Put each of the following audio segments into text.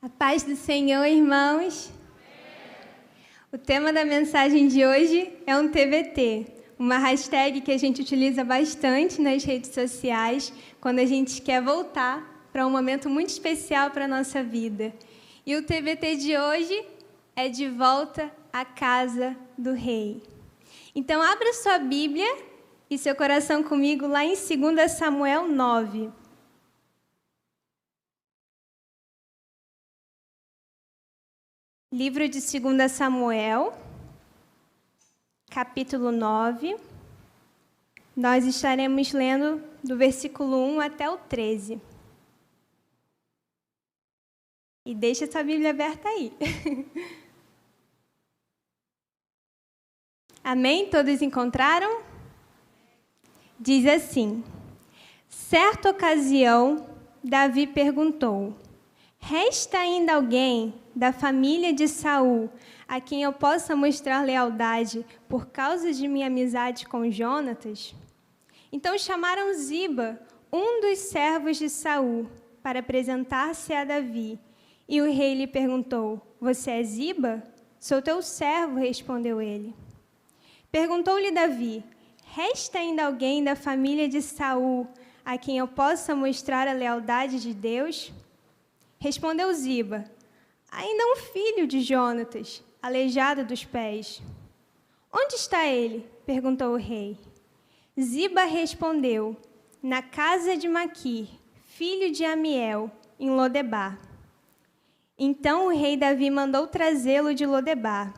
A paz do Senhor, irmãos. O tema da mensagem de hoje é um TBT, uma hashtag que a gente utiliza bastante nas redes sociais quando a gente quer voltar para um momento muito especial para a nossa vida. E o TBT de hoje é De Volta à Casa do Rei. Então, abra sua Bíblia e seu coração comigo lá em 2 Samuel 9. Livro de 2 Samuel, capítulo 9. Nós estaremos lendo do versículo 1 até o 13. E deixa sua Bíblia aberta aí. Amém? Todos encontraram? Diz assim: certa ocasião, Davi perguntou: resta ainda alguém da família de Saul a quem eu possa mostrar lealdade por causa de minha amizade com Jonatas? Então chamaram Ziba, um dos servos de Saul, para apresentar-se a Davi. E o rei lhe perguntou: você é Ziba? Sou teu servo, respondeu ele. Perguntou-lhe Davi: resta ainda alguém da família de Saul a quem eu possa mostrar a lealdade de Deus? Respondeu Ziba: ainda um filho de Jonatas, aleijado dos pés. Onde está ele? Perguntou o rei. Ziba respondeu: na casa de Maquir, filho de Amiel, em Lodebar. Então o rei Davi mandou trazê-lo de Lodebar.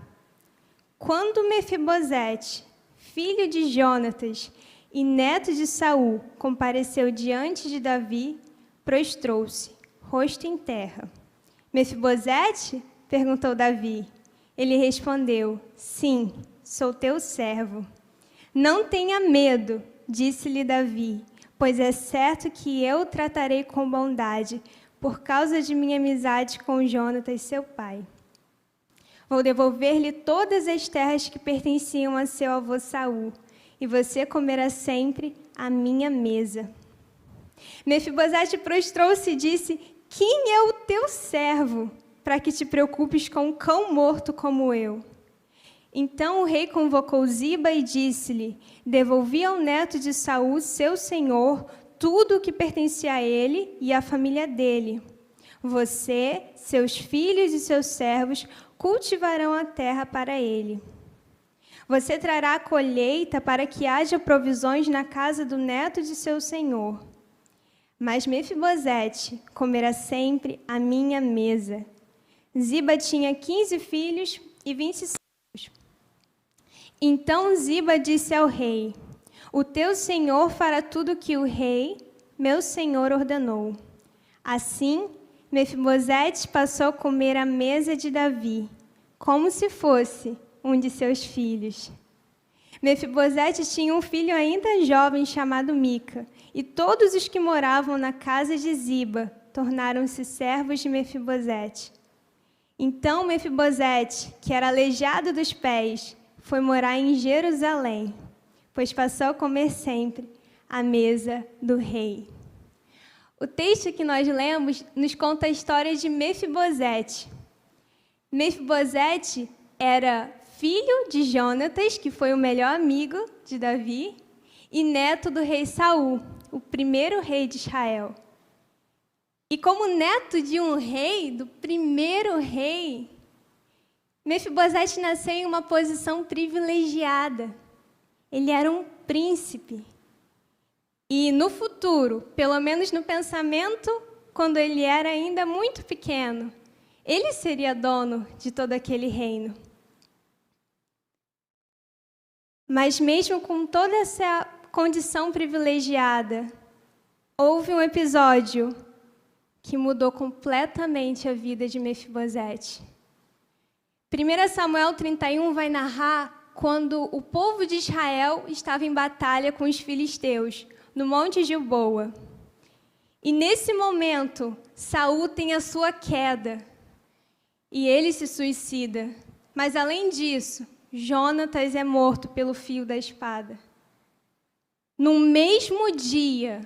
Quando Mefibosete, filho de Jonatas e neto de Saul, compareceu diante de Davi, prostrou-se, rosto em terra. Mefibosete? Perguntou Davi. Ele respondeu: sim, sou teu servo. Não tenha medo, disse-lhe Davi, pois é certo que eu o tratarei com bondade, por causa de minha amizade com Jonatas, seu pai. Vou devolver-lhe todas as terras que pertenciam a seu avô Saul, e você comerá sempre à minha mesa. Mefibosete prostrou-se e disse: quem é o teu servo, para que te preocupes com um cão morto como eu? Então o rei convocou Ziba e disse-lhe: devolvi ao neto de Saul, seu senhor, tudo o que pertencia a ele e à família dele. Você, seus filhos e seus servos cultivarão a terra para ele. Você trará a colheita para que haja provisões na casa do neto de seu senhor. Mas Mefibosete comerá sempre à minha mesa. Ziba tinha 15 filhos e 20 servos. Então Ziba disse ao rei: o teu senhor fará tudo o que o rei, meu senhor, ordenou. Assim, Mefibosete passou a comer à mesa de Davi, como se fosse um de seus filhos. Mefibosete tinha um filho ainda jovem chamado Mica, e todos os que moravam na casa de Ziba tornaram-se servos de Mefibosete. Então Mefibosete, que era aleijado dos pés, foi morar em Jerusalém, pois passou a comer sempre à mesa do rei. O texto que nós lemos nos conta a história de Mefibosete. Mefibosete era filho de Jonatas, que foi o melhor amigo de Davi, e neto do rei Saul, o primeiro rei de Israel. E como neto de um rei, do primeiro rei, Mefibosete nasceu em uma posição privilegiada. Ele era um príncipe. E no futuro, pelo menos no pensamento, quando ele era ainda muito pequeno, ele seria dono de todo aquele reino. Mas mesmo com toda essa condição privilegiada, houve um episódio que mudou completamente a vida de Mefibosete. 1 Samuel 31 vai narrar quando o povo de Israel estava em batalha com os filisteus, no Monte Gilboa. E nesse momento, Saul tem a sua queda e ele se suicida. Mas além disso, Jonatas é morto pelo fio da espada. No mesmo dia,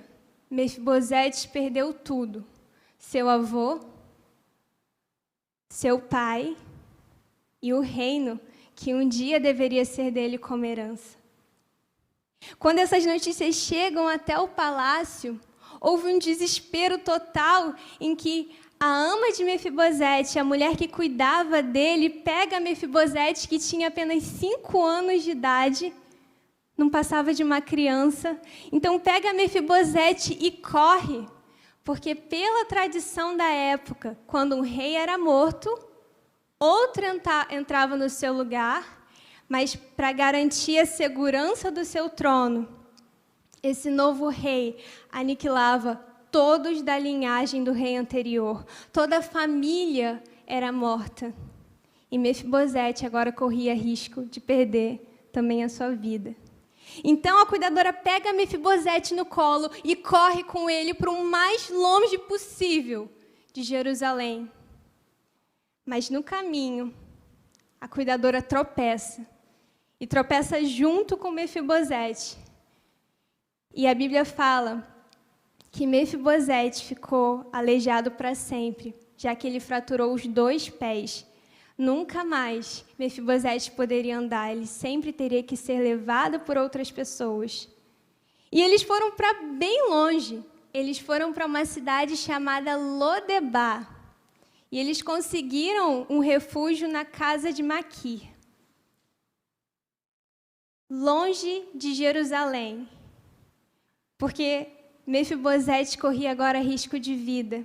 Mefibosete perdeu tudo: seu avô, seu pai e o reino que um dia deveria ser dele como herança. Quando essas notícias chegam até o palácio, houve um desespero total em que a ama de Mefibosete, a mulher que cuidava dele, pega Mefibosete, que tinha apenas 5 anos de idade, não passava de uma criança. Então pega Mefibosete e corre, porque pela tradição da época, quando um rei era morto, outro entrava no seu lugar, mas para garantir a segurança do seu trono, esse novo rei aniquilava todos da linhagem do rei anterior. Toda a família era morta. E Mefibosete agora corria risco de perder também a sua vida. Então a cuidadora pega Mefibosete no colo e corre com ele para o mais longe possível de Jerusalém. Mas no caminho, a cuidadora tropeça. E tropeça junto com Mefibosete. E a Bíblia fala que Mefibosete ficou aleijado para sempre, já que ele fraturou os 2 pés. Nunca mais Mefibosete poderia andar, ele sempre teria que ser levado por outras pessoas. E eles foram para bem longe, eles foram para uma cidade chamada Lodebar. E eles conseguiram um refúgio na casa de Maquir, longe de Jerusalém, porque Mefibosete corria agora risco de vida.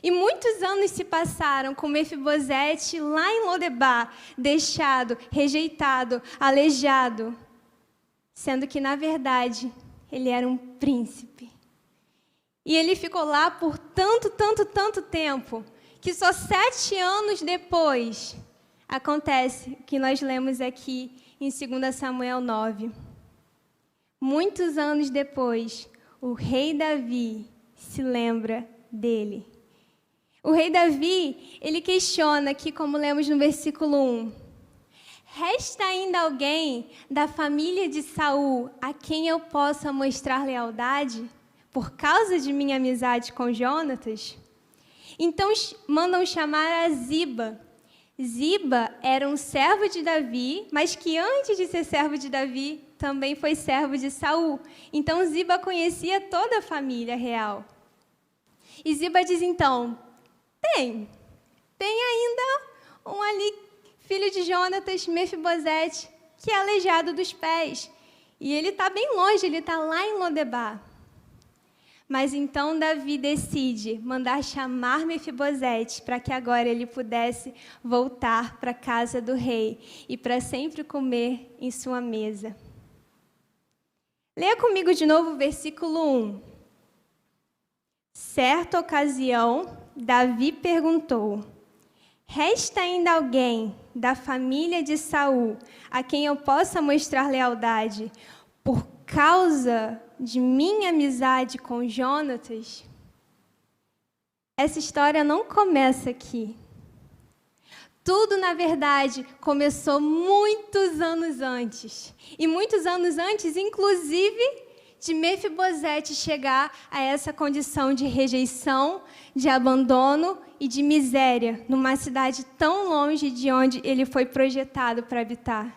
E muitos anos se passaram com Mefibosete lá em Lodebar, deixado, rejeitado, aleijado, sendo que, na verdade, ele era um príncipe. E ele ficou lá por tanto tempo, que só 7 anos depois acontece o que nós lemos aqui em 2 Samuel 9. Muitos anos depois, o rei Davi se lembra dele. O rei Davi, ele questiona aqui, como lemos no versículo 1, resta ainda alguém da família de Saul a quem eu possa mostrar lealdade por causa de minha amizade com Jonatas? Então mandam chamar a Ziba. Ziba era um servo de Davi, mas que antes de ser servo de Davi, também foi servo de Saul. Então Ziba conhecia toda a família real. E Ziba diz então, tem ainda um ali, filho de Jonatas, Mefibosete, que é aleijado dos pés. E ele está bem longe, ele está lá em Lodebar. Mas então Davi decide mandar chamar Mefibosete para que agora ele pudesse voltar para a casa do rei e para sempre comer em sua mesa. Leia comigo de novo o versículo 1. Certa ocasião, Davi perguntou, resta ainda alguém da família de Saul a quem eu possa mostrar lealdade por causa de minha amizade com Jonatas? Essa história não começa aqui. Tudo, na verdade, começou muitos anos antes. E muitos anos antes, inclusive, de Mefibosete chegar a essa condição de rejeição, de abandono e de miséria, numa cidade tão longe de onde ele foi projetado para habitar.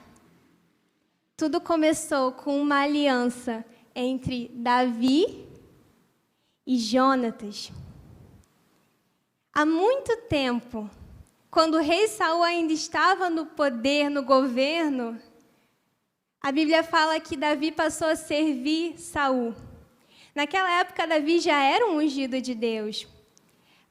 Tudo começou com uma aliança entre Davi e Jonatas. Há muito tempo, quando o rei Saul ainda estava no poder, no governo, a Bíblia fala que Davi passou a servir Saul. Naquela época, Davi já era um ungido de Deus,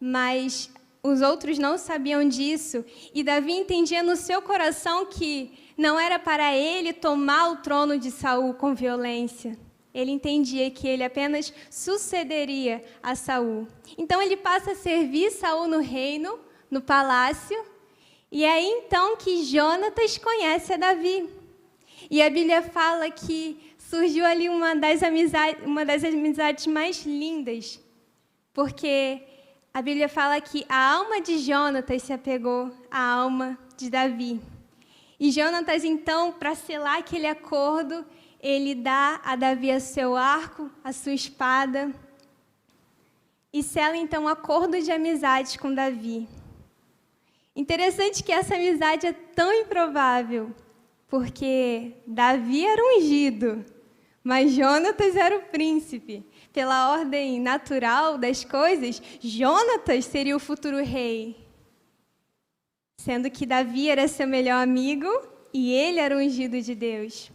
mas os outros não sabiam disso, e Davi entendia no seu coração que não era para ele tomar o trono de Saul com violência. Ele entendia que ele apenas sucederia a Saul. Então ele passa a servir Saul no reino, no palácio, e é aí então que Jonatas conhece a Davi. E a Bíblia fala que surgiu ali uma das amizades mais lindas, porque a Bíblia fala que a alma de Jonatas se apegou à alma de Davi. E Jonatas, então, para selar aquele acordo, ele dá a Davi o seu arco, a sua espada, e sela, então, um acordo de amizade com Davi. Interessante que essa amizade é tão improvável, porque Davi era ungido, mas Jonatas era o príncipe. Pela ordem natural das coisas, Jonatas seria o futuro rei, sendo que Davi era seu melhor amigo e ele era o ungido de Deus.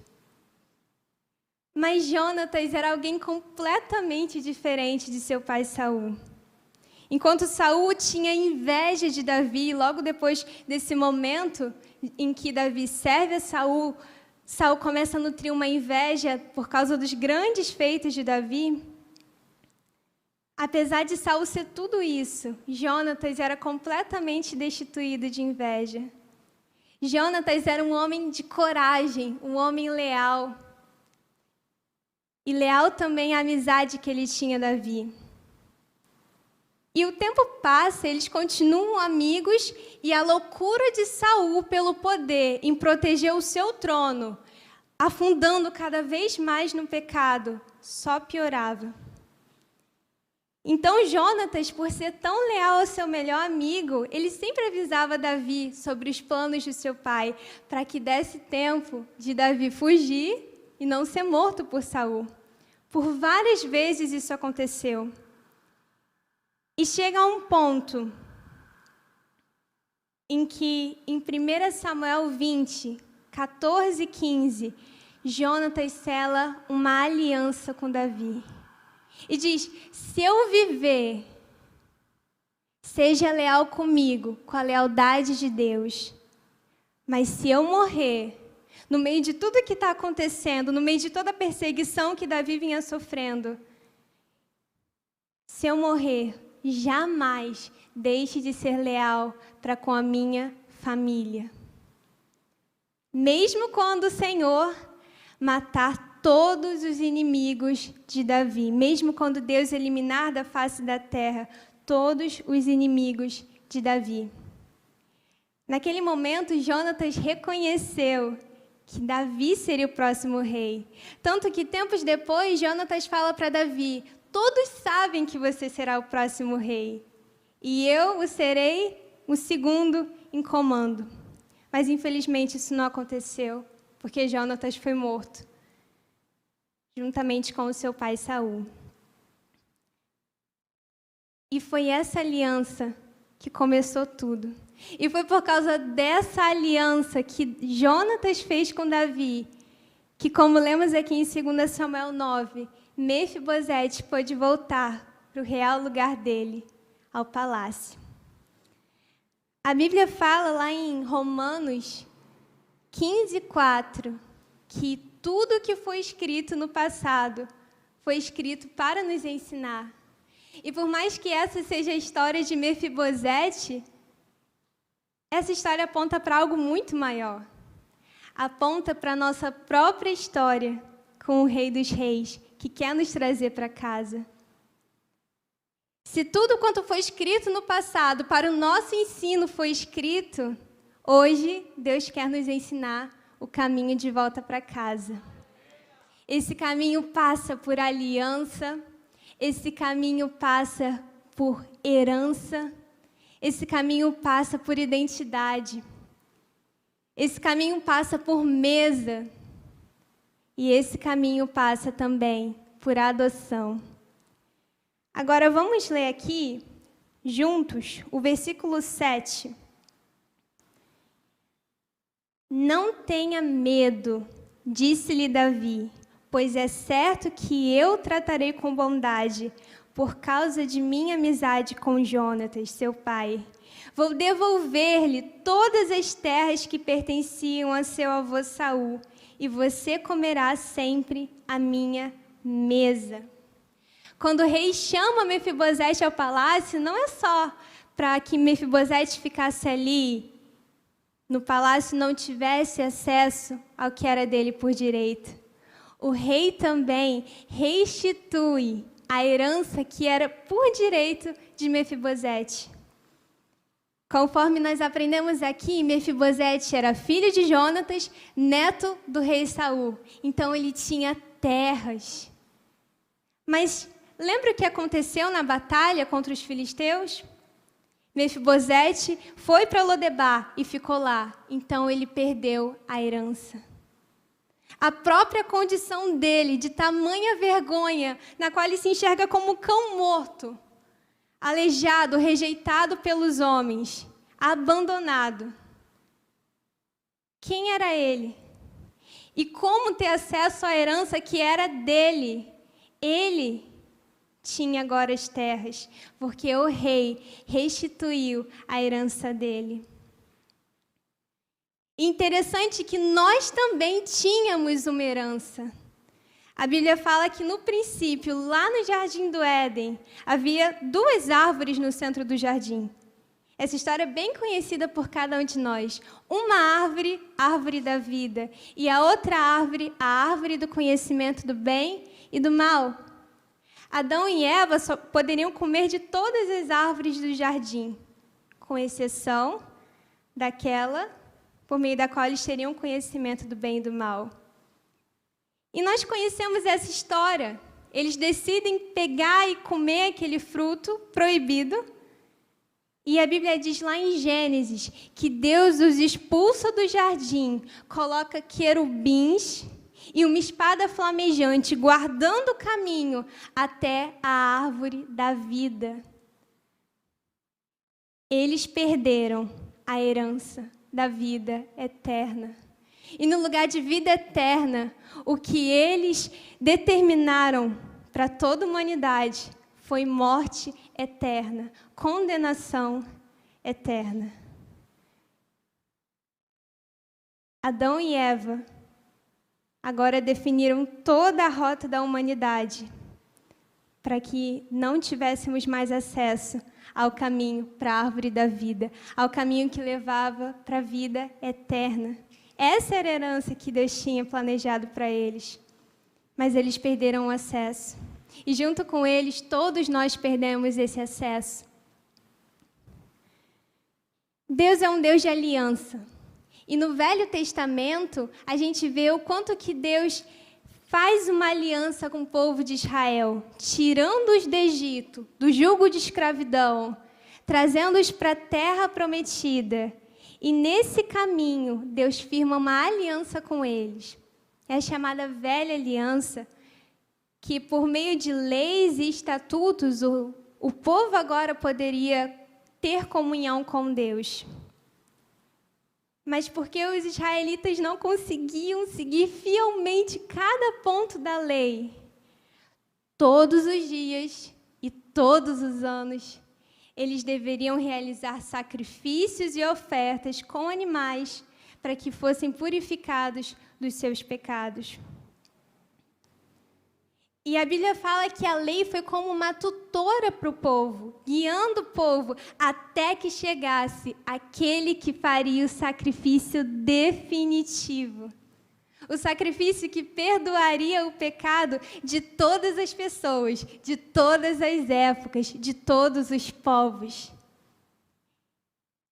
Mas Jonatas era alguém completamente diferente de seu pai Saul. Enquanto Saul tinha inveja de Davi, logo depois desse momento em que Davi serve a Saul, Saul começa a nutrir uma inveja por causa dos grandes feitos de Davi. Apesar de Saul ser tudo isso, Jonatas era completamente destituído de inveja. Jonatas era um homem de coragem, um homem leal. E leal também à amizade que ele tinha Davi. E o tempo passa, eles continuam amigos e a loucura de Saul pelo poder em proteger o seu trono, afundando cada vez mais no pecado, só piorava. Então Jonatas, por ser tão leal ao seu melhor amigo, ele sempre avisava Davi sobre os planos de seu pai, para que desse tempo de Davi fugir e não ser morto por Saul. Por várias vezes isso aconteceu. E chega a um ponto em que, em 1 Samuel 20, 14 e 15, Jonatas sela uma aliança com Davi. E diz: se eu viver, seja leal comigo, com a lealdade de Deus. Mas se eu morrer, no meio de tudo que está acontecendo, no meio de toda a perseguição que Davi vinha sofrendo, se eu morrer, jamais deixe de ser leal para com a minha família. Mesmo quando o Senhor matar todos os inimigos de Davi, mesmo quando Deus eliminar da face da terra todos os inimigos de Davi. Naquele momento, Jonatas reconheceu que Davi seria o próximo rei. Tanto que tempos depois, Jonatas fala para Davi: todos sabem que você será o próximo rei, e eu o serei o segundo em comando. Mas infelizmente isso não aconteceu, porque Jonatas foi morto juntamente com o seu pai Saul. E foi essa aliança que começou tudo. E foi por causa dessa aliança que Jonatas fez com Davi, que, como lemos aqui em 2 Samuel 9, Mefibosete pôde voltar para o real lugar dele, ao palácio. A Bíblia fala lá em Romanos 15:4, que tudo que foi escrito no passado foi escrito para nos ensinar. E por mais que essa seja a história de Mefibosete, essa história aponta para algo muito maior. Aponta para a nossa própria história com o Rei dos Reis, que quer nos trazer para casa. Se tudo quanto foi escrito no passado para o nosso ensino foi escrito, hoje Deus quer nos ensinar o caminho de volta para casa. Esse caminho passa por aliança, esse caminho passa por herança, esse caminho passa por identidade, esse caminho passa por mesa, e esse caminho passa também por adoção. Agora vamos ler aqui, juntos, o versículo 7. Não tenha medo, disse-lhe Davi, pois é certo que eu tratarei com bondade, por causa de minha amizade com Jonatas, seu pai. Vou devolver-lhe todas as terras que pertenciam a seu avô Saul, e você comerá sempre à minha mesa. Quando o rei chama Mefibosete ao palácio, não é só para que Mefibosete ficasse ali no palácio e não tivesse acesso ao que era dele por direito. O rei também restitui a herança que era por direito de Mefibosete. Conforme nós aprendemos aqui, Mefibosete era filho de Jonatas, neto do rei Saul. Então ele tinha terras. Mas lembra o que aconteceu na batalha contra os filisteus? Mefibosete foi para Lodebar e ficou lá. Então ele perdeu a herança. A própria condição dele, de tamanha vergonha, na qual ele se enxerga como cão morto, aleijado, rejeitado pelos homens, abandonado. Quem era ele? E como ter acesso à herança que era dele? Ele tinha agora as terras, porque o rei restituiu a herança dele. Interessante que nós também tínhamos uma herança. A Bíblia fala que no princípio, lá no Jardim do Éden, havia 2 árvores no centro do jardim. Essa história é bem conhecida por cada um de nós. Uma árvore, a árvore da vida, e a outra árvore, a árvore do conhecimento do bem e do mal. Adão e Eva só poderiam comer de todas as árvores do jardim, com exceção daquela por meio da qual eles teriam conhecimento do bem e do mal. E nós conhecemos essa história. Eles decidem pegar e comer aquele fruto proibido. E a Bíblia diz lá em Gênesis que Deus os expulsa do jardim, coloca querubins e uma espada flamejante, guardando o caminho até a árvore da vida. Eles perderam a herança da vida eterna. E no lugar de vida eterna, o que eles determinaram para toda a humanidade foi morte eterna, condenação eterna. Adão e Eva agora definiram toda a rota da humanidade para que não tivéssemos mais acesso ao caminho para a árvore da vida, ao caminho que levava para a vida eterna. Essa era a herança que Deus tinha planejado para eles. Mas eles perderam o acesso. E junto com eles, todos nós perdemos esse acesso. Deus é um Deus de aliança. E no Velho Testamento, a gente vê o quanto que Deus faz uma aliança com o povo de Israel, tirando-os do Egito, do jugo de escravidão, trazendo-os para a terra prometida. E nesse caminho, Deus firma uma aliança com eles. É a chamada Velha Aliança, que por meio de leis e estatutos, o povo agora poderia ter comunhão com Deus. Mas porque os israelitas não conseguiam seguir fielmente cada ponto da lei, todos os dias e todos os anos, eles deveriam realizar sacrifícios e ofertas com animais para que fossem purificados dos seus pecados. E a Bíblia fala que a lei foi como uma tutora para o povo, guiando o povo até que chegasse aquele que faria o sacrifício definitivo. O sacrifício que perdoaria o pecado de todas as pessoas, de todas as épocas, de todos os povos.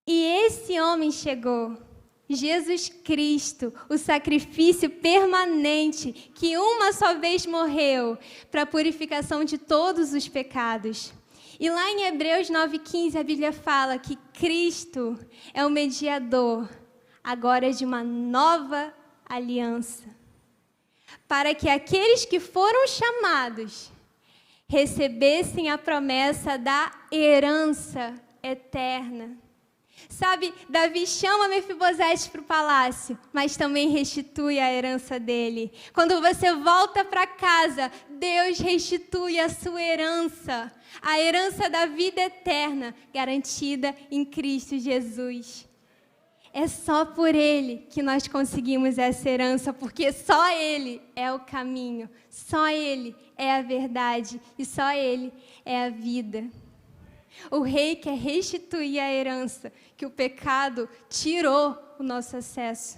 E esse homem chegou, Jesus Cristo, o sacrifício permanente, que uma só vez morreu para a purificação de todos os pecados. E lá em Hebreus 9,15, a Bíblia fala que Cristo é o mediador, agora de uma nova aliança, para que aqueles que foram chamados recebessem a promessa da herança eterna. Sabe, Davi chama Mefibosete para o palácio, mas também restitui a herança dele. Quando você volta para casa, Deus restitui a sua herança, a herança da vida eterna, garantida em Cristo Jesus. É só por Ele que nós conseguimos essa herança, porque só Ele é o caminho, só Ele é a verdade e só Ele é a vida. O rei quer restituir a herança que o pecado tirou o nosso acesso.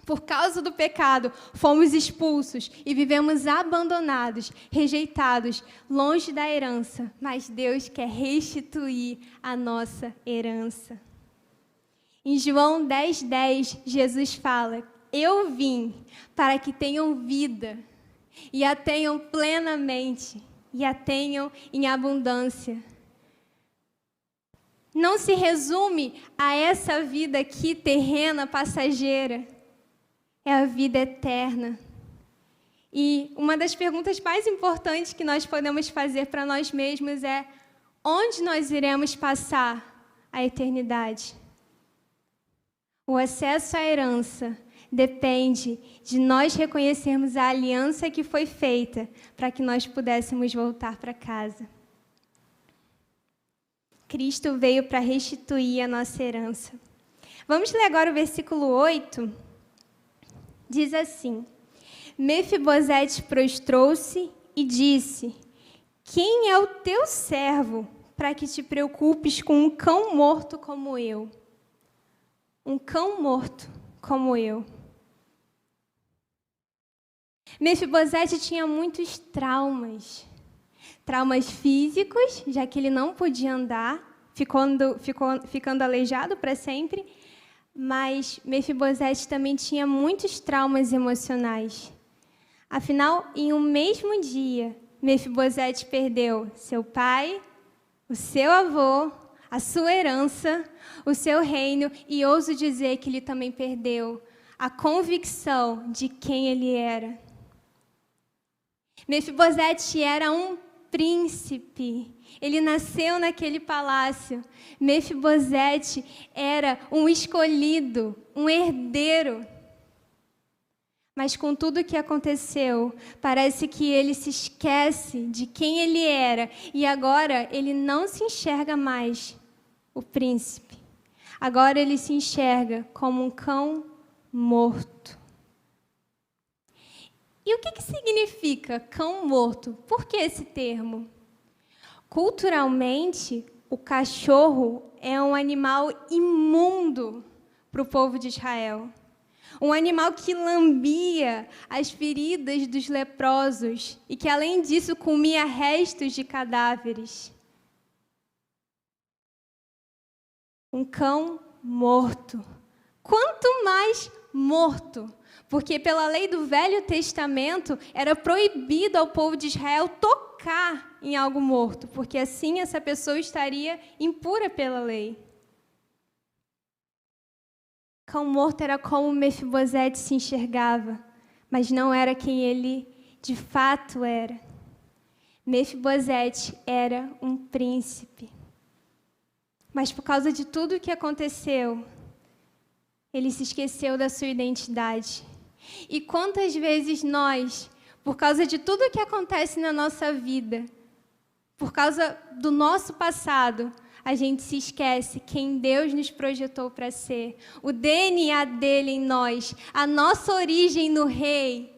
Por causa do pecado, fomos expulsos e vivemos abandonados, rejeitados, longe da herança. Mas Deus quer restituir a nossa herança. Em João 10:10, Jesus fala: eu vim para que tenham vida e a tenham plenamente e a tenham em abundância. não se resume a essa vida aqui terrena, passageira. É a vida eterna. E uma das perguntas mais importantes que nós podemos fazer para nós mesmos é: onde nós iremos passar a eternidade? O acesso à herança depende de nós reconhecermos a aliança que foi feita para que nós pudéssemos voltar para casa. Cristo veio para restituir a nossa herança. Vamos ler agora o versículo 8. Diz assim: Mefibosete prostrou-se e disse: Quem é o teu servo para que te preocupes com um cão morto como eu? Um cão morto como eu. Mefibosete tinha muitos traumas. Traumas físicos, já que ele não podia andar, ficando aleijado para sempre. Mas Mefibosete também tinha muitos traumas emocionais. Afinal, em um mesmo dia, Mefibosete perdeu seu pai, o seu avô, a sua herança, o seu reino, e ouso dizer que ele também perdeu a convicção de quem ele era. Mefibosete era um príncipe. Ele nasceu naquele palácio. Mefibosete era um escolhido, um herdeiro. Mas com tudo o que aconteceu, parece que ele se esquece de quem ele era e agora ele não se enxerga mais o príncipe. Agora ele se enxerga como um cão morto. E o que significa cão morto? Por que esse termo? Culturalmente, o cachorro é um animal imundo para o povo de Israel. Um animal que lambia as feridas dos leprosos e que, além disso, comia restos de cadáveres. Um cão morto. Quanto mais morto, porque pela lei do Velho Testamento era proibido ao povo de Israel tocar em algo morto, porque assim essa pessoa estaria impura pela lei. Cão morto era como Mefibosete se enxergava, mas não era quem ele de fato era. Mefibosete era um príncipe. Mas por causa de tudo o que aconteceu, ele se esqueceu da sua identidade. E quantas vezes nós, por causa de tudo o que acontece na nossa vida, por causa do nosso passado, a gente se esquece quem Deus nos projetou para ser, o DNA dele em nós, a nossa origem no Rei.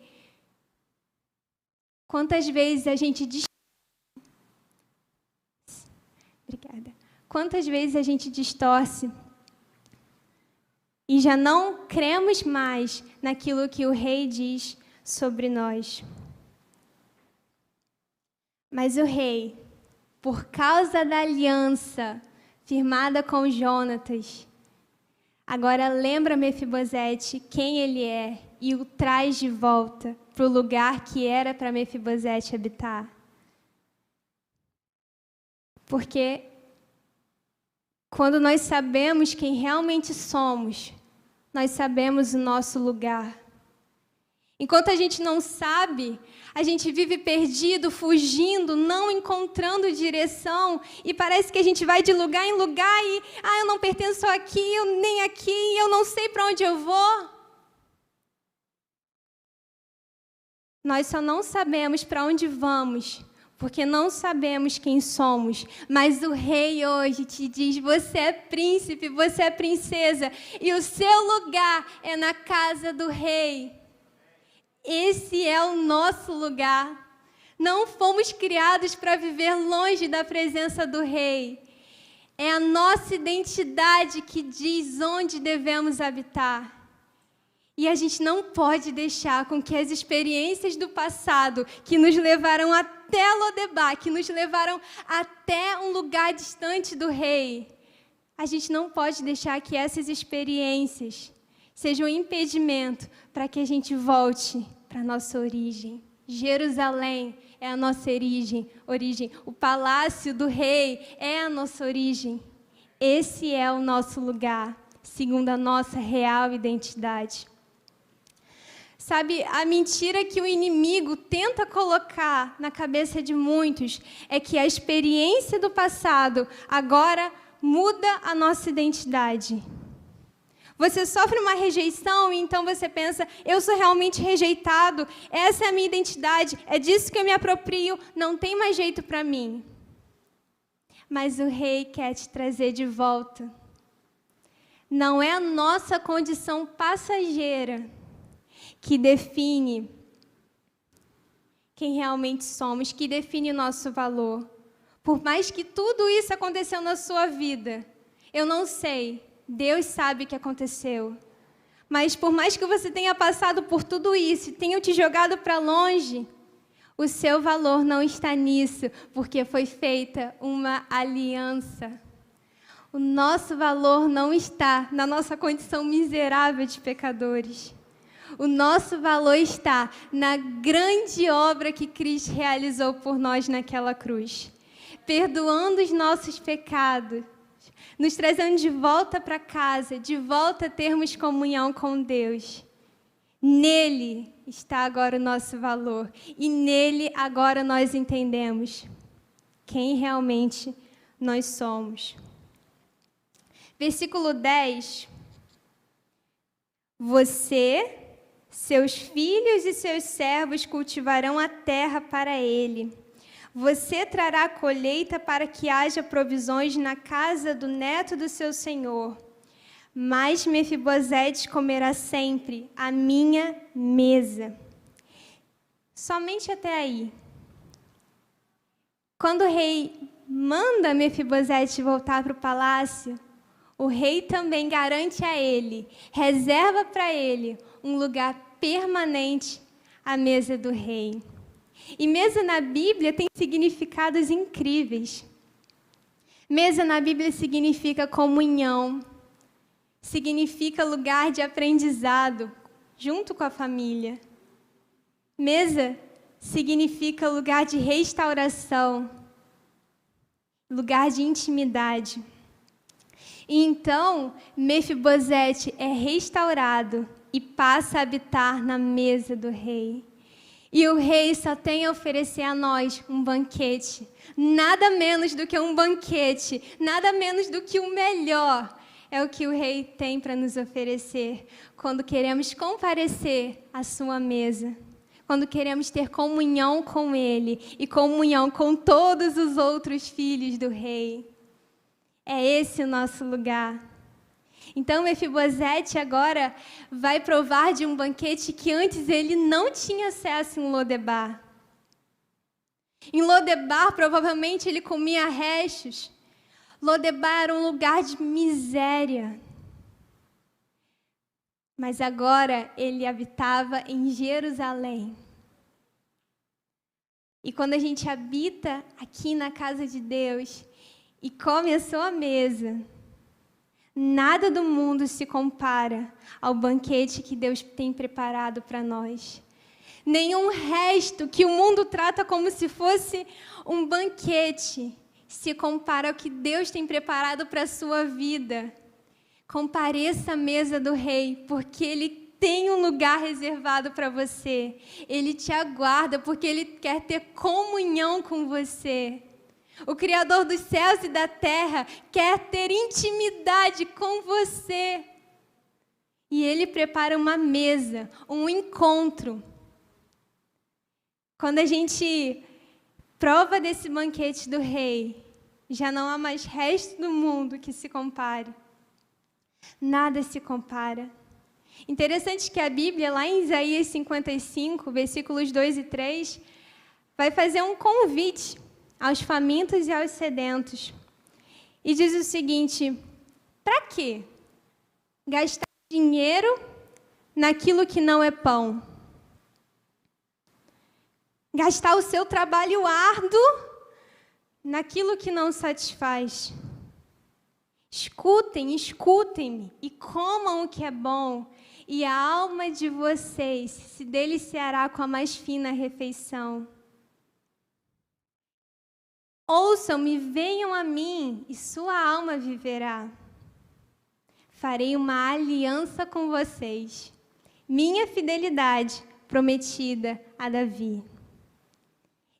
Quantas vezes a gente Quantas vezes a gente distorce e já não cremos mais naquilo que o Rei diz sobre nós. Mas o Rei, por causa da aliança firmada com Jonatas, agora lembra Mefibosete quem ele é e o traz de volta para o lugar que era para Mefibosete habitar. Porque quando nós sabemos quem realmente somos, nós sabemos o nosso lugar. Enquanto a gente não sabe, a gente vive perdido, fugindo, não encontrando direção, e parece que a gente vai de lugar em lugar e, eu não pertenço aqui, eu nem aqui, eu não sei para onde eu vou. Nós só não sabemos para onde vamos, porque não sabemos quem somos, mas o Rei hoje te diz: você é príncipe, você é princesa, e o seu lugar é na casa do Rei. Esse é o nosso lugar. Não fomos criados para viver longe da presença do Rei. É a nossa identidade que diz onde devemos habitar. E a gente não pode deixar com que as experiências do passado, que nos levaram até Lodebar, que nos levaram até um lugar distante do Rei, a gente não pode deixar que essas experiências sejam um impedimento para que a gente volte para a nossa origem. Jerusalém é a nossa origem. O palácio do Rei é a nossa origem. Esse é o nosso lugar, segundo a nossa real identidade. Sabe, a mentira que o inimigo tenta colocar na cabeça de muitos é que a experiência do passado agora muda a nossa identidade. Você sofre uma rejeição e então você pensa, eu sou realmente rejeitado, essa é a minha identidade, é disso que eu me aproprio, não tem mais jeito para mim. Mas o Rei quer te trazer de volta. Não é a nossa condição passageira que define quem realmente somos, que define o nosso valor. Por mais que tudo isso aconteceu na sua vida, eu não sei, Deus sabe o que aconteceu. Mas por mais que você tenha passado por tudo isso e tenha te jogado para longe, o seu valor não está nisso, porque foi feita uma aliança. O nosso valor não está na nossa condição miserável de pecadores. O nosso valor está na grande obra que Cristo realizou por nós naquela cruz, perdoando os nossos pecados, nos trazendo de volta para casa, de volta a termos comunhão com Deus. Nele está agora o nosso valor e nele agora nós entendemos quem realmente nós somos. Versículo 10. Você, seus filhos e seus servos cultivarão a terra para ele. Você trará a colheita para que haja provisões na casa do neto do seu senhor. Mas Mefibosete comerá sempre a minha mesa. Somente até aí. Quando o rei manda Mefibosete voltar para o palácio, o rei também garante a ele, reserva para ele um lugar permanente à mesa do rei. E mesa na Bíblia tem significados incríveis. Mesa na Bíblia significa comunhão, significa lugar de aprendizado junto com a família. Mesa significa lugar de restauração, lugar de intimidade. E então, Mefibosete é restaurado e passa a habitar na mesa do rei. E o rei só tem a oferecer a nós um banquete, nada menos do que um banquete, nada menos do que o melhor. É o que o rei tem para nos oferecer quando queremos comparecer à sua mesa, quando queremos ter comunhão com ele e comunhão com todos os outros filhos do rei. É esse o nosso lugar. Então, Mefibosete agora vai provar de um banquete que antes ele não tinha acesso em Lodebar. Em Lodebar, provavelmente, ele comia restos. Lodebar era um lugar de miséria. Mas agora ele habitava em Jerusalém. E quando a gente habita aqui na casa de Deus e come a sua mesa, nada do mundo se compara ao banquete que Deus tem preparado para nós. Nenhum resto que o mundo trata como se fosse um banquete se compara ao que Deus tem preparado para a sua vida. Compareça à mesa do rei, porque Ele tem um lugar reservado para você. Ele te aguarda, porque Ele quer ter comunhão com você. O Criador dos céus e da terra quer ter intimidade com você. E Ele prepara uma mesa, um encontro. Quando a gente prova desse banquete do rei, já não há mais resto do mundo que se compare. Nada se compara. Interessante que a Bíblia, lá em Isaías 55, versículos 2 e 3, vai fazer um convite aos famintos e aos sedentos. E diz o seguinte: para quê? Gastar dinheiro naquilo que não é pão. Gastar o seu trabalho árduo naquilo que não satisfaz. Escutem-me e comam o que é bom, e a alma de vocês se deliciará com a mais fina refeição. Ouçam-me, venham a mim, e sua alma viverá. Farei uma aliança com vocês, minha fidelidade prometida a Davi.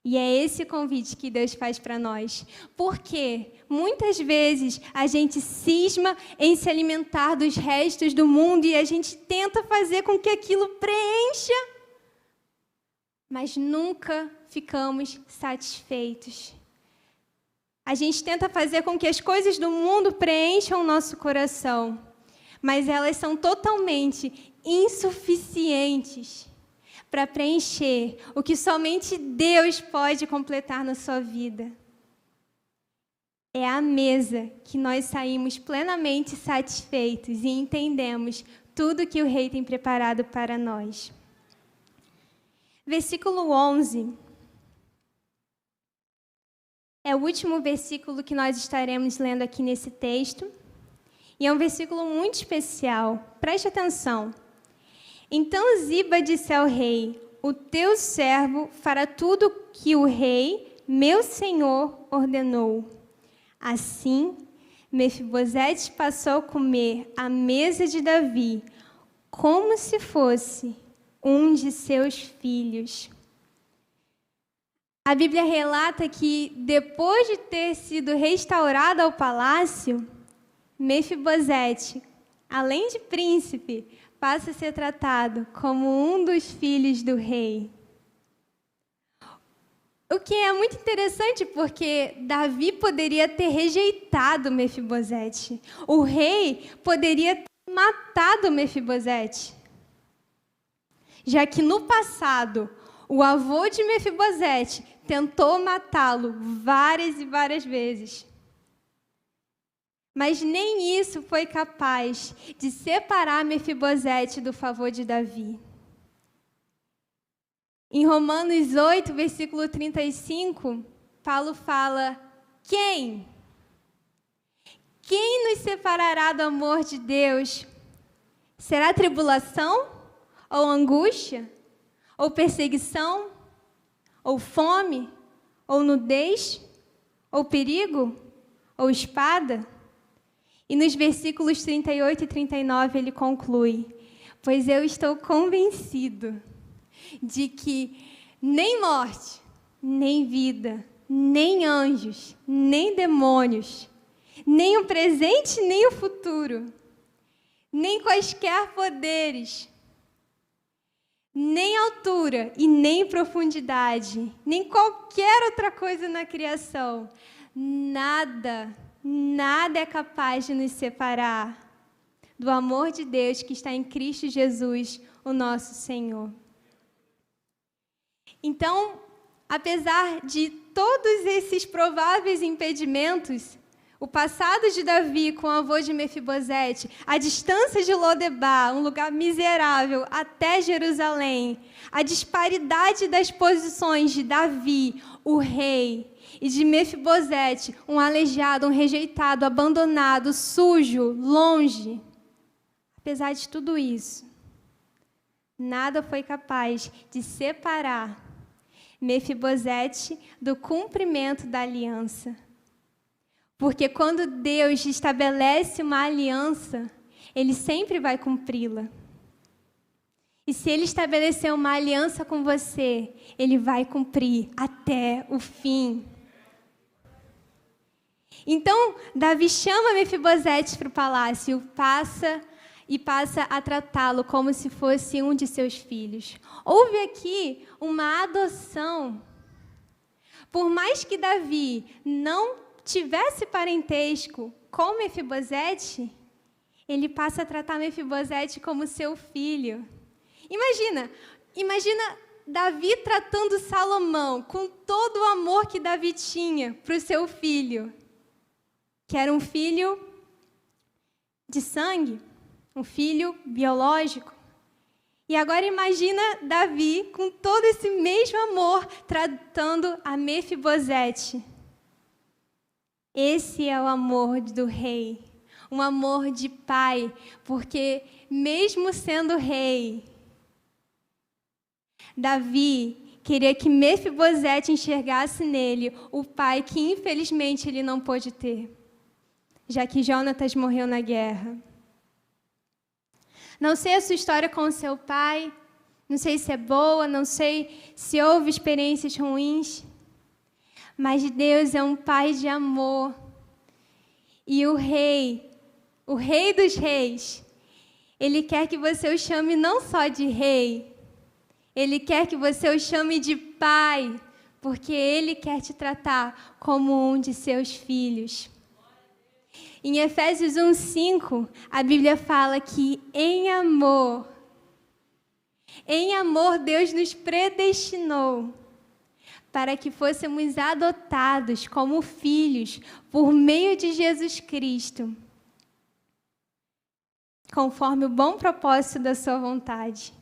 E é esse convite que Deus faz para nós. Porque muitas vezes a gente cisma em se alimentar dos restos do mundo e a gente tenta fazer com que aquilo preencha, mas nunca ficamos satisfeitos. A gente tenta fazer com que as coisas do mundo preencham o nosso coração, mas elas são totalmente insuficientes para preencher o que somente Deus pode completar na sua vida. É à mesa que nós saímos plenamente satisfeitos e entendemos tudo que o Rei tem preparado para nós. Versículo 11. É o último versículo que nós estaremos lendo aqui nesse texto. E é um versículo muito especial. Preste atenção. Então Ziba disse ao rei: o teu servo fará tudo que o rei, meu senhor, ordenou. Assim, Mefibosete passou a comer à mesa de Davi, como se fosse um de seus filhos. A Bíblia relata que, depois de ter sido restaurado ao palácio, Mefibosete, além de príncipe, passa a ser tratado como um dos filhos do rei. O que é muito interessante, porque Davi poderia ter rejeitado Mefibosete. O rei poderia ter matado Mefibosete, já que no passado o avô de Mefibosete tentou matá-lo várias e várias vezes. Mas nem isso foi capaz de separar Mefibosete do favor de Davi. Em Romanos 8, versículo 35, Paulo fala: Quem nos separará do amor de Deus? Será tribulação? Ou angústia? Ou perseguição? Ou fome? Ou nudez? Ou perigo? Ou espada? E nos versículos 38 e 39 ele conclui: pois eu estou convencido de que nem morte, nem vida, nem anjos, nem demônios, nem o presente, nem o futuro, nem quaisquer poderes, nem altura e nem profundidade, nem qualquer outra coisa na criação, nada é capaz de nos separar do amor de Deus que está em Cristo Jesus, o nosso Senhor. Então, apesar de todos esses prováveis impedimentos, o passado de Davi com o avô de Mefibosete, a distância de Lodebar, um lugar miserável, até Jerusalém, a disparidade das posições de Davi, o rei, e de Mefibosete, um aleijado, um rejeitado, abandonado, sujo, longe. Apesar de tudo isso, nada foi capaz de separar Mefibosete do cumprimento da aliança. Porque quando Deus estabelece uma aliança, Ele sempre vai cumpri-la. E se Ele estabelecer uma aliança com você, Ele vai cumprir até o fim. Então, Davi chama Mefibosete para o palácio e passa a tratá-lo como se fosse um de seus filhos. Houve aqui uma adoção. Por mais que Davi não tivesse parentesco com Mefibosete, ele passa a tratar Mefibosete como seu filho. Imagina Davi tratando Salomão com todo o amor que Davi tinha para o seu filho, que era um filho de sangue, um filho biológico. E agora imagina Davi com todo esse mesmo amor tratando a Mefibosete. Esse é o amor do rei, um amor de pai, porque mesmo sendo rei, Davi queria que Mefibosete enxergasse nele o pai que infelizmente ele não pôde ter, já que Jonatas morreu na guerra. Não sei a sua história com o seu pai, não sei se é boa, não sei se houve experiências ruins, mas Deus é um pai de amor. E o rei dos reis, ele quer que você o chame não só de rei, ele quer que você o chame de pai, porque ele quer te tratar como um de seus filhos. Em Efésios 1:5, a Bíblia fala que em amor Deus nos predestinou para que fôssemos adotados como filhos por meio de Jesus Cristo, conforme o bom propósito da sua vontade.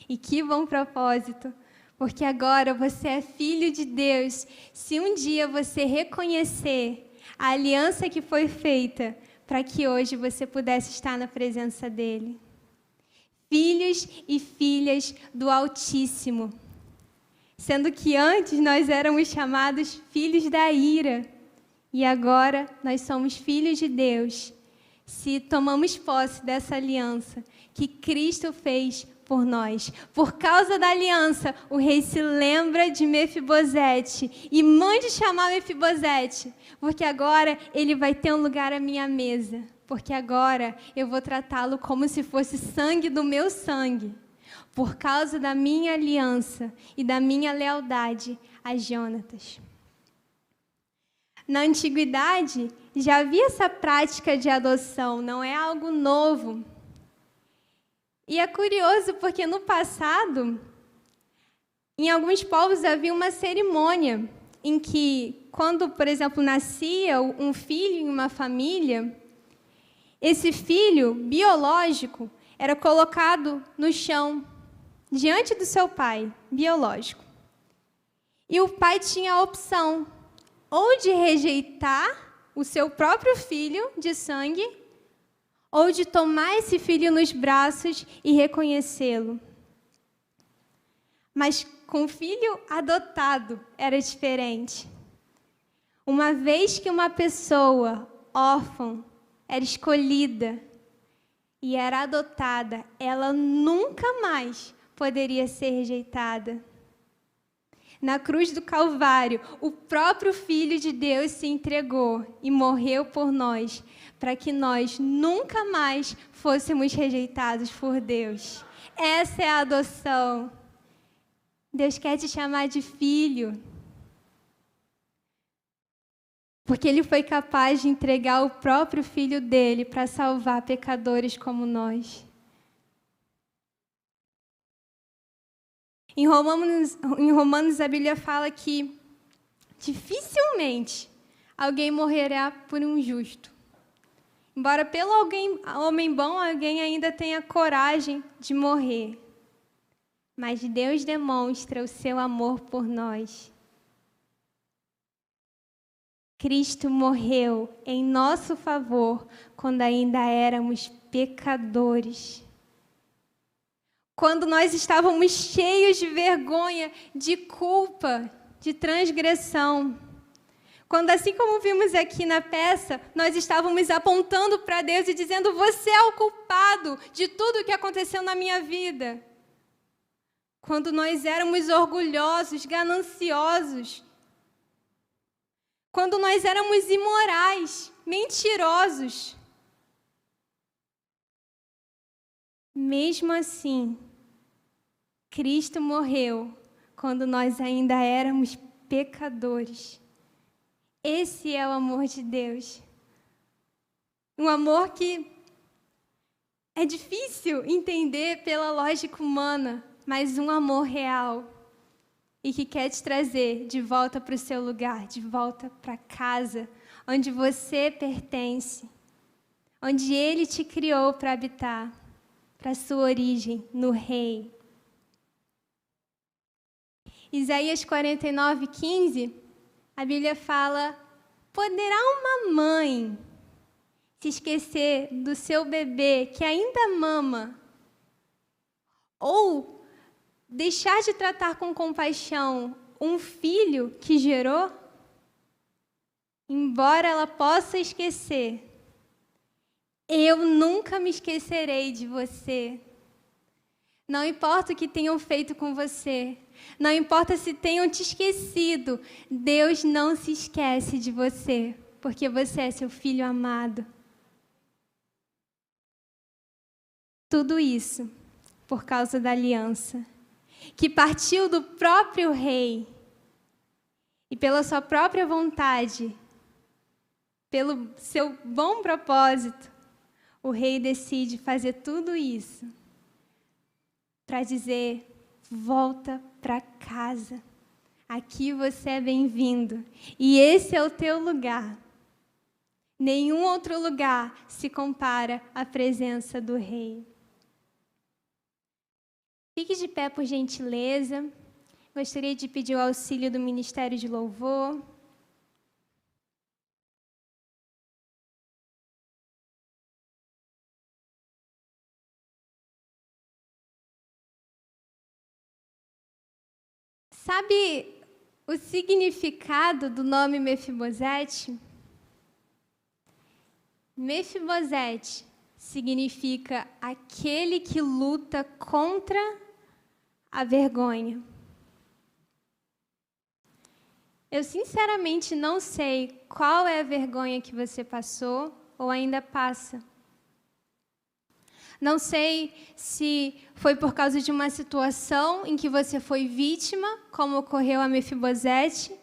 E que bom propósito, porque agora você é filho de Deus, se um dia você reconhecer a aliança que foi feita para que hoje você pudesse estar na presença dele. Filhos e filhas do Altíssimo, sendo que antes nós éramos chamados filhos da ira, e agora nós somos filhos de Deus, se tomamos posse dessa aliança que Cristo fez por nós. Por causa da aliança, o rei se lembra de Mefibosete e mande chamar Mefibosete, porque agora ele vai ter um lugar à minha mesa, porque agora eu vou tratá-lo como se fosse sangue do meu sangue, por causa da minha aliança e da minha lealdade a Jonatas. Na antiguidade, já havia essa prática de adoção, não é algo novo. E é curioso porque no passado, em alguns povos havia uma cerimônia em que, quando, por exemplo, nascia um filho em uma família, esse filho biológico era colocado no chão, diante do seu pai biológico. E o pai tinha a opção ou de rejeitar o seu próprio filho de sangue, ou de tomar esse filho nos braços e reconhecê-lo. Mas com o filho adotado era diferente. Uma vez que uma pessoa órfã era escolhida e era adotada, ela nunca mais poderia ser rejeitada. Na cruz do Calvário, o próprio Filho de Deus se entregou e morreu por nós, para que nós nunca mais fôssemos rejeitados por Deus. Essa é a adoção. Deus quer te chamar de filho, porque Ele foi capaz de entregar o próprio Filho dele para salvar pecadores como nós. Em Romanos, a Bíblia fala que dificilmente alguém morrerá por um justo. Embora pelo homem bom, alguém ainda tenha coragem de morrer. Mas Deus demonstra o seu amor por nós. Cristo morreu em nosso favor quando ainda éramos pecadores. Quando nós estávamos cheios de vergonha, de culpa, de transgressão. Quando, assim como vimos aqui na peça, nós estávamos apontando para Deus e dizendo: você é o culpado de tudo o que aconteceu na minha vida. Quando nós éramos orgulhosos, gananciosos. Quando nós éramos imorais, mentirosos. Mesmo assim, Cristo morreu quando nós ainda éramos pecadores. Esse é o amor de Deus. Um amor que é difícil entender pela lógica humana, mas um amor real e que quer te trazer de volta para o seu lugar, de volta para casa, onde você pertence, onde Ele te criou para habitar, para a sua origem, no Rei. Isaías 49:15, a Bíblia fala: poderá uma mãe se esquecer do seu bebê que ainda mama? Ou deixar de tratar com compaixão um filho que gerou? Embora ela possa esquecer, eu nunca me esquecerei de você. Não importa o que tenham feito com você, não importa se tenham te esquecido, Deus não se esquece de você, porque você é seu filho amado. Tudo isso por causa da aliança, que partiu do próprio rei e pela sua própria vontade, pelo seu bom propósito, o rei decide fazer tudo isso para dizer: volta para casa, aqui você é bem-vindo e esse é o teu lugar. Nenhum outro lugar se compara à presença do rei. Fique de pé, por gentileza. Gostaria de pedir o auxílio do Ministério de Louvor. Sabe o significado do nome Mefibosete? Mefibosete significa aquele que luta contra a vergonha. Eu sinceramente não sei qual é a vergonha que você passou ou ainda passa. Não sei se foi por causa de uma situação em que você foi vítima, como ocorreu a Mefibosete.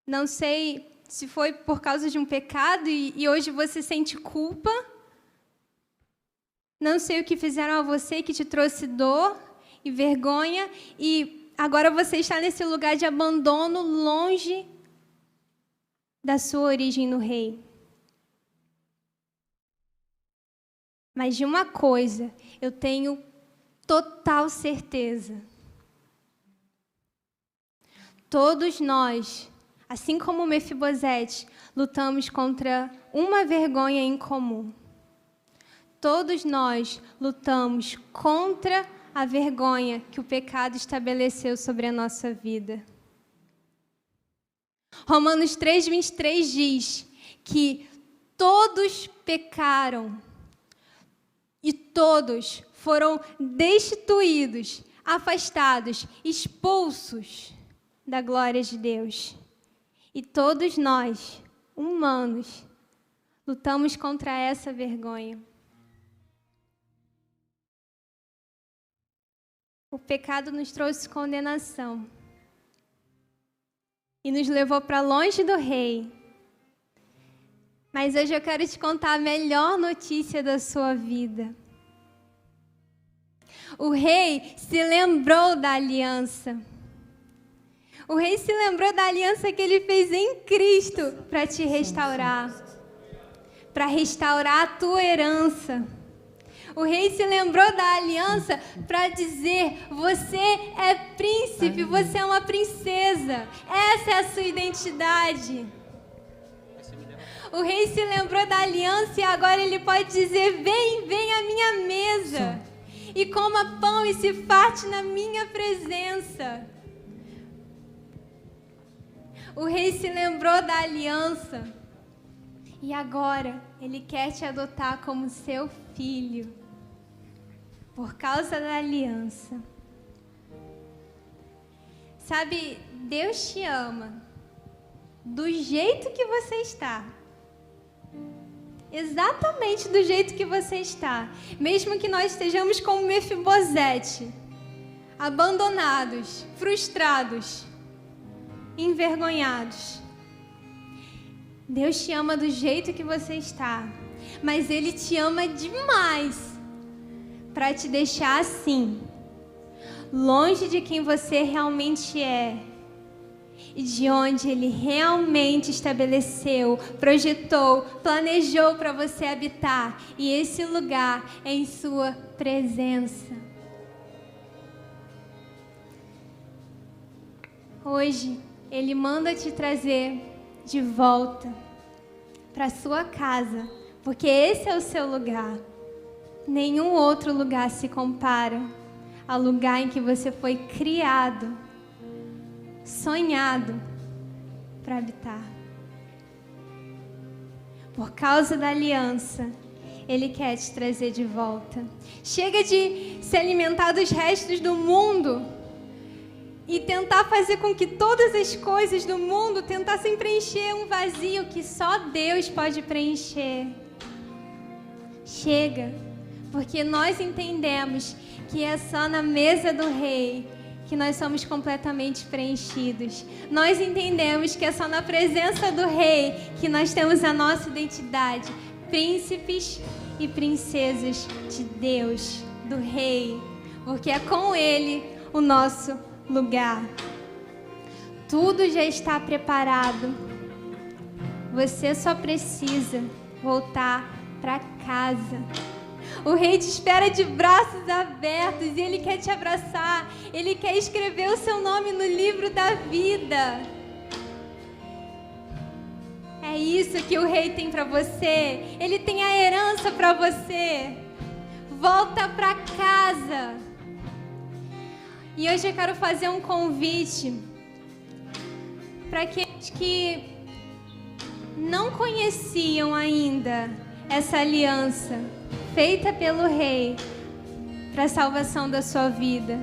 Não sei se foi por causa de um pecado e hoje você sente culpa. Não sei o que fizeram a você que te trouxe dor e vergonha e agora você está nesse lugar de abandono longe da sua origem no rei. Mas de uma coisa eu tenho total certeza. Todos nós, assim como Mefibosete, lutamos contra uma vergonha em comum. Todos nós lutamos contra a vergonha que o pecado estabeleceu sobre a nossa vida. Romanos 3:23 diz que todos pecaram e todos foram destituídos, afastados, expulsos da glória de Deus. E todos nós, humanos, lutamos contra essa vergonha. O pecado nos trouxe condenação e nos levou para longe do rei. Mas hoje eu quero te contar a melhor notícia da sua vida. O rei se lembrou da aliança. O rei se lembrou da aliança que ele fez em Cristo para te restaurar, para restaurar a tua herança. O rei se lembrou da aliança para dizer: você é príncipe, você é uma princesa. Essa é a sua identidade. O rei se lembrou da aliança e agora ele pode dizer: vem, vem à minha mesa e coma pão e se farte na minha presença. O rei se lembrou da aliança e agora ele quer te adotar como seu filho por causa da aliança. Sabe, Deus te ama do jeito que você está. Exatamente do jeito que você está. Mesmo que nós estejamos como Mefibosete, abandonados, frustrados, envergonhados. Deus te ama do jeito que você está, mas Ele te ama demais para te deixar assim, longe de quem você realmente é e de onde Ele realmente estabeleceu, projetou, planejou para você habitar. E esse lugar é em sua presença. Hoje, Ele manda te trazer de volta para sua casa, porque esse é o seu lugar. Nenhum outro lugar se compara ao lugar em que você foi criado, sonhado para habitar. Por causa da aliança, Ele quer te trazer de volta. Chega de se alimentar dos restos do mundo e tentar fazer com que todas as coisas do mundo tentassem preencher um vazio que só Deus pode preencher. Chega, porque nós entendemos que é só na mesa do Rei que nós somos completamente preenchidos. Nós entendemos que é só na presença do Rei que nós temos a nossa identidade, príncipes e princesas de Deus, do Rei, porque é com Ele o nosso lugar. Tudo já está preparado. Você só precisa voltar para casa. O Rei te espera de braços abertos e Ele quer te abraçar. Ele quer escrever o seu nome no livro da vida. É isso que o Rei tem para você. Ele tem a herança para você. Volta para casa. E hoje eu quero fazer um convite para aqueles que não conheciam ainda essa aliança feita pelo Rei para a salvação da sua vida.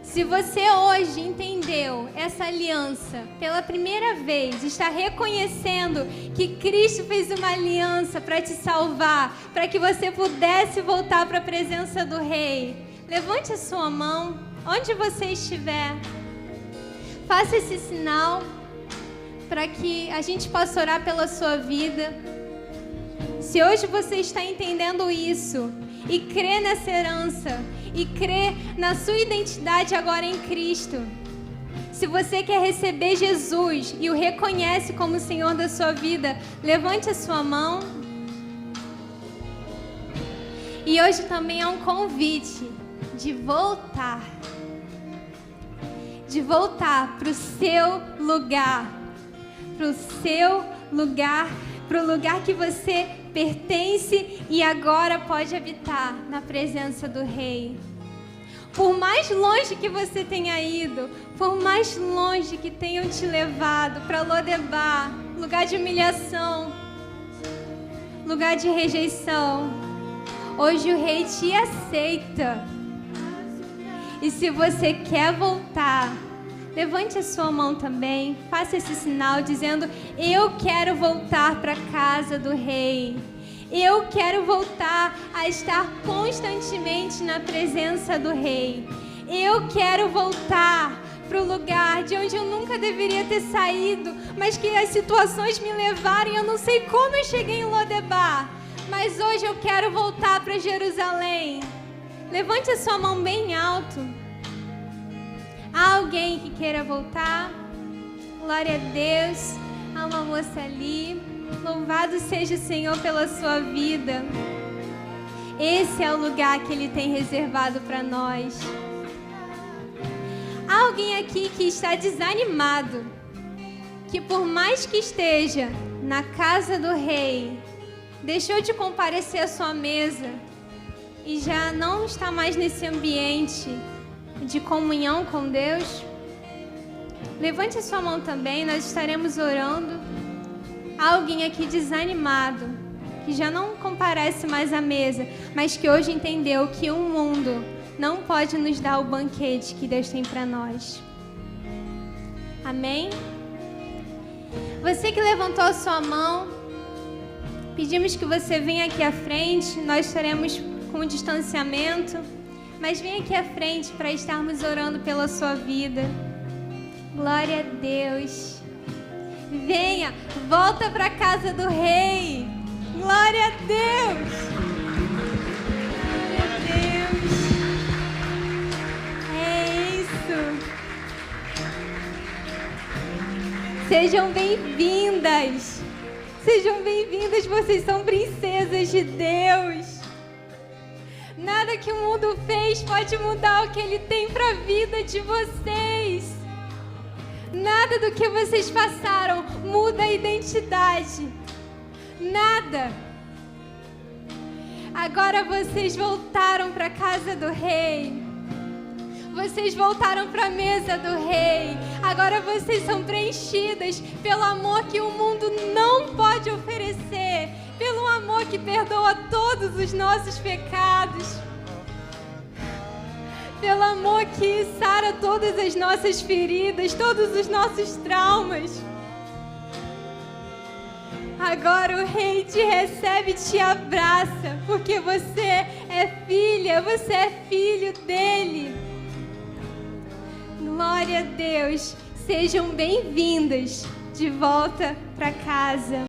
Se você hoje entendeu essa aliança pela primeira vez, está reconhecendo que Cristo fez uma aliança para te salvar, para que você pudesse voltar para a presença do Rei, levante a sua mão, onde você estiver. Faça esse sinal para que a gente possa orar pela sua vida. Se hoje você está entendendo isso e crê nessa herança e crê na sua identidade agora em Cristo, se você quer receber Jesus e o reconhece como o Senhor da sua vida, levante a sua mão. E hoje também é um convite de voltar para o seu lugar, para o lugar que você pertence e agora pode habitar na presença do Rei. Por mais longe que você tenha ido, por mais longe que tenham te levado para Lodebar, lugar de humilhação, lugar de rejeição, hoje o Rei te aceita. E se você quer voltar, levante a sua mão também, faça esse sinal dizendo: eu quero voltar para a casa do Rei. Eu quero voltar a estar constantemente na presença do Rei. Eu quero voltar para o lugar de onde eu nunca deveria ter saído, mas que as situações me levaram e eu não sei como eu cheguei em Lodebar. Mas hoje eu quero voltar para Jerusalém. Levante a sua mão bem alto. Há alguém que queira voltar? Glória a Deus. Há uma moça ali. Louvado seja o Senhor pela sua vida. Esse é o lugar que Ele tem reservado para nós. Há alguém aqui que está desanimado, que por mais que esteja na casa do Rei, deixou de comparecer à sua mesa e já não está mais nesse ambiente de comunhão com Deus? Levante a sua mão também, nós estaremos orando. Há alguém aqui desanimado, que já não comparece mais à mesa, mas que hoje entendeu que o mundo não pode nos dar o banquete que Deus tem para nós. Amém? Você que levantou a sua mão, pedimos que você venha aqui à frente. Nós estaremos com distanciamento, mas venha aqui à frente para estarmos orando pela sua vida. Glória a Deus. Venha, volta para a casa do Rei. Glória a Deus. Glória a Deus. É isso. Sejam bem-vindas. Sejam bem-vindas, vocês são princesas de Deus. Nada que o mundo fez pode mudar o que Ele tem para a vida de vocês. Nada do que vocês passaram muda a identidade. Nada. Agora vocês voltaram para a casa do rei. Vocês voltaram para a mesa do rei. Agora vocês são preenchidas pelo amor que o mundo não pode oferecer, pelo amor que perdoa todos os nossos pecados, pelo amor que sara todas as nossas feridas, todos os nossos traumas. Agora o rei te recebe e te abraça, porque você é filha, você é filho dele. Glória a Deus. Sejam bem-vindas de volta para casa.